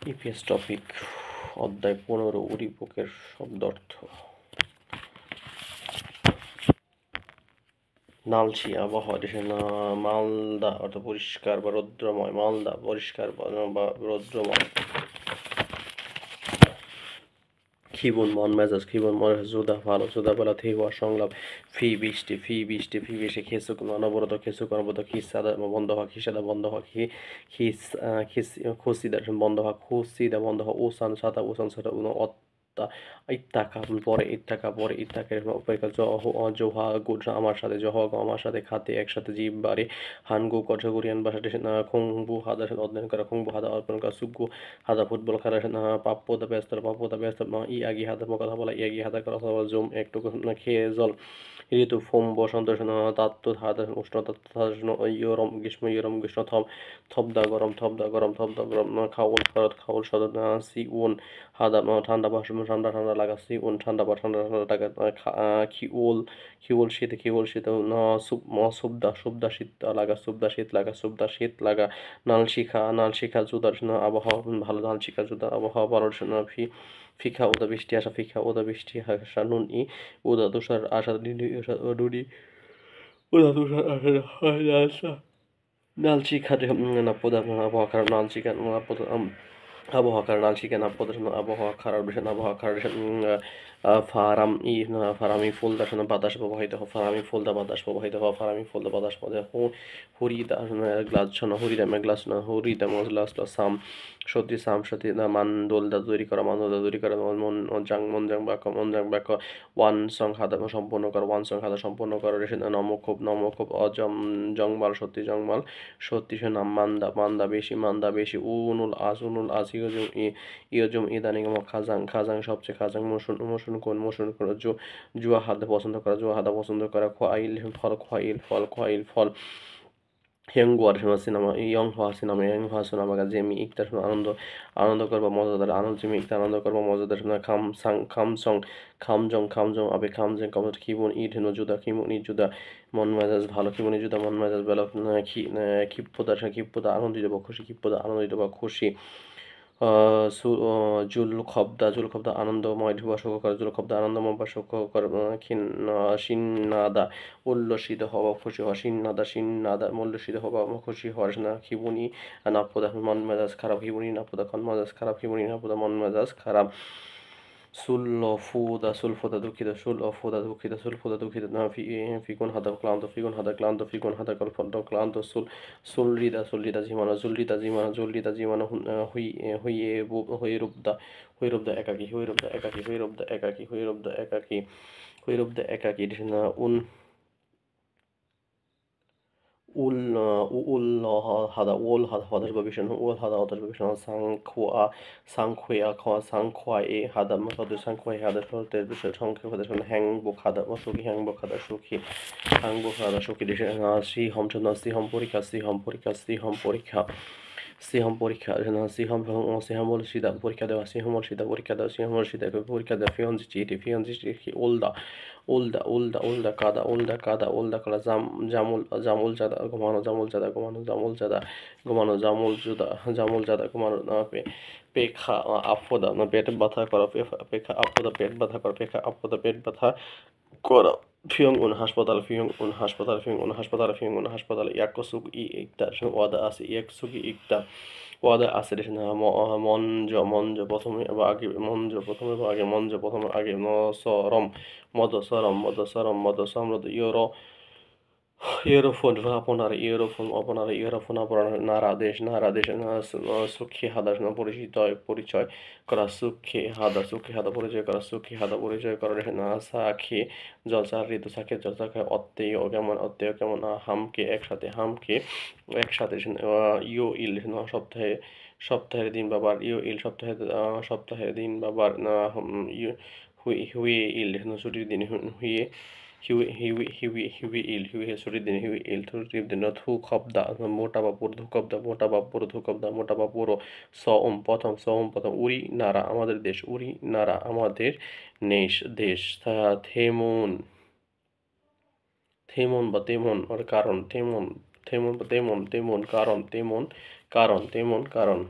EPS topic অধ্যায় 15 উদ্দীপকের শব্দার্থ। নালচি আবহাওয়া দেশের মালদা অর্থ পরিষ্কার বা রৌদ্রময়, মালদা পরিষ্কার বা রৌদ্রময়। খিবুন মন মেজাজ, খিবুন মন জুদা ভালো, জুদা বলা থে হওয়া সংলাপ। ফি বৃষ্টি, ফি বৃষ্টি, ফি বৃষ্টি খেসুক অনবরত, খেসুক অনবরত, খিসাদা বন্ধ হওয়া, খিসাদা বন্ধ হওয়া, খুসিদা বন্ধ হওয়া, খুসিদা বন্ধ হওয়া, ওসান সাদা, ওসান সাদা ইত্তাকা পরে, ইত্তাকা পরে, ইত্তাকের উপরেকা জোহা গুডরা আমার সাথে, জহ আমার সাথে, খাতে একসাথে, জীব বাড়ি, হানগু কঠা কোরিয়ান ভাষাতে খংবু হাদা অধ্যয়ন করা, খংবু হাদা অর্পণ করা, সুগু হাদা ফুটবল খেলা, পাপ্পদা ব্যস্ত ইয়াগি হাদা কথা বলা, ইয়াগি হাদা করা কথা বলা, জম একটুকু খেয়ে জল, ঋতু ফোম বসন্ত তাত্ত্ব হাদা উষ্ণ তাত্ত্ব ইয়রম গ্রীষ্ম, ইয়রম গ্রীষ্ম, থবদা গরম, থবদা গরম, থবদা গরম, খাউল শরৎ, খাউল শরৎ, সিউন হাদা ঠান্ডা বা ঠান্ডা ঠান্ডা লাগা, সিউন ঠান্ডা বা ঠান্ডা ঠান্ডা লাগা, খিউল খিউল শীত, খিউল শীত, সুবদা সুবদা শীত লাগা, সুবদা শীত লাগা, সুবদা শীত লাগা, নালশিখা জুদার আবহাওয়া ভালো, নালশিখা জুদা আবহাওয়া ভালো, ফিখা ওদা বৃষ্টি আসা, ফিখা ওদা বৃষ্টি আসা, নুন ওদা তুষার আসা, নুনি ওদা তুষার আসা, নালশিখা নাপ্পদা আবহাওয়া খারাপ, নালশিখা নাপ্পদা আবহাওয়া খারাপ, নালশিখা নাপ্পদা আবহাওয়া খারাপ, আবহাওয়া খারাপ, ফারামি ফুলদা বাতাস প্রবাহিত হওয়া, ফারামি ফুলদা বাতাস প্রবাহিত হওয়া, ফারামি ফুলদা বাতাস প্রবাহিত হরিদা গ্লাস হরিদা গ্লাস হরিদা গ্লাস সাম সত্যি সাম সত্যি মান্দোলদা তৈরি করা, মান্দোলদা তৈরি করা, মনজাং বাক্য ওয়ান সং হাদা সম্পূর্ণ করা, ওয়ান সং হাদা সম্পূর্ণ করা, নমক্ষোভ জংমাল সত্যি জংমাল সত্যি সে নাম মান্দা বেশি উনুল আজ ইয়জুম ইদানিং খাজাং সবচেয়ে খাজাং মসুন কোন জুয়া হাদা পছন্দ করা, খোয়াইল ফল, হিয়ংগুয়ার সিনেমা, ইয়ং হওয়া সিনেমা, জেমি ইকতার আনন্দ করবো মজাদার, জেমি ইকতার আনন্দ করবো মজাদার, খামজং আবে খামজং কমত, খিবুন ইট জুদা, খিবুন ইট জুদা মন মেজাজ ভালো, খিবুন জুদা মন মেজাজ ভালো, ক্ষিপ্পদা আনন্দিত বা খুশি, ক্ষিপ্পদা আনন্দিত বা খুশি, জুল খবদা আনন্দময় বা সুখকর, জুল খবদা আনন্দময় বা সুখকর, শিন্নাদা উল্লসিত হওয়া খুশি হওয়া, শিন্নাদা উল্লসিত হওয়া খুশি হওয়ার, খিবুনি নাপ্পদা মন মেজাজ খারাপ, খিবুনি নাপ্পদা মন মেজাজ খারাপ, খিবুনি নাপ্পদা মন মেজাজ খারাপ, সুলফোদা দুঃখিত, সুলফোদা দুঃখিত, ফিগুন হাদা ক্লান্ত, ফিগুন হাদা ক্লান্ত, সুলরিদা জিমানো, হৈরুবদা একাকী, হতাশ বা বিষণ্ণ, হতাশ বা বিষণ্ণ, সাংখোয়া হাদা সদস্য, সাংখোয়া হাদা সদস্যের বিষয়, সংক্ষেপ হাদা হ্যাংবুক হাদা সুখী, হ্যাংবুক হাদা সুখী, হ্যাংবুক হাদা সুখী দেশে, সিহম পরীক্ষা, সিহম পরীক্ষা, সিহমল সিদা পরীক্ষা দেওয়া, সিহমল সিদা পরীক্ষা দেওয়া, ফিয়ঞ্জি চিঠি, ওলদা কাদা, জামুল জাদা ঘুমানো, পেখা আপদা পেট ব্যথা করা, পেখা আপদা পেট ব্যথা করা, পেখা আপদা পেট ব্যথা করা, ফিয়ং উন হাসপাতাল, ইয়াকসুক ইকতা ওয়াদা আছে, ওয়াদা আছে মঞ্জ প্রথমে বা আগে, মঞ্জ প্রথমে আগে, মদ ইয়েরোফোন আপনার নারা দেশ, সুখী হাদা পরিচয় করা, সুখী হাদা পরিচয় করা, সাখী জলসা ঋতু, সাখী জলসা অত্যেয় কেমন, হামকে একসাথে, সপ্তাহের দিন বাবার, সপ্তাহের দিন বাবার, হুয়ে ইল ছুটির দিন, ছুটির দিন, মোটা বা পুরো, প্রথম, উরি নারা আমাদের দেশ, থেমন বা তেমন কারণ, কারণ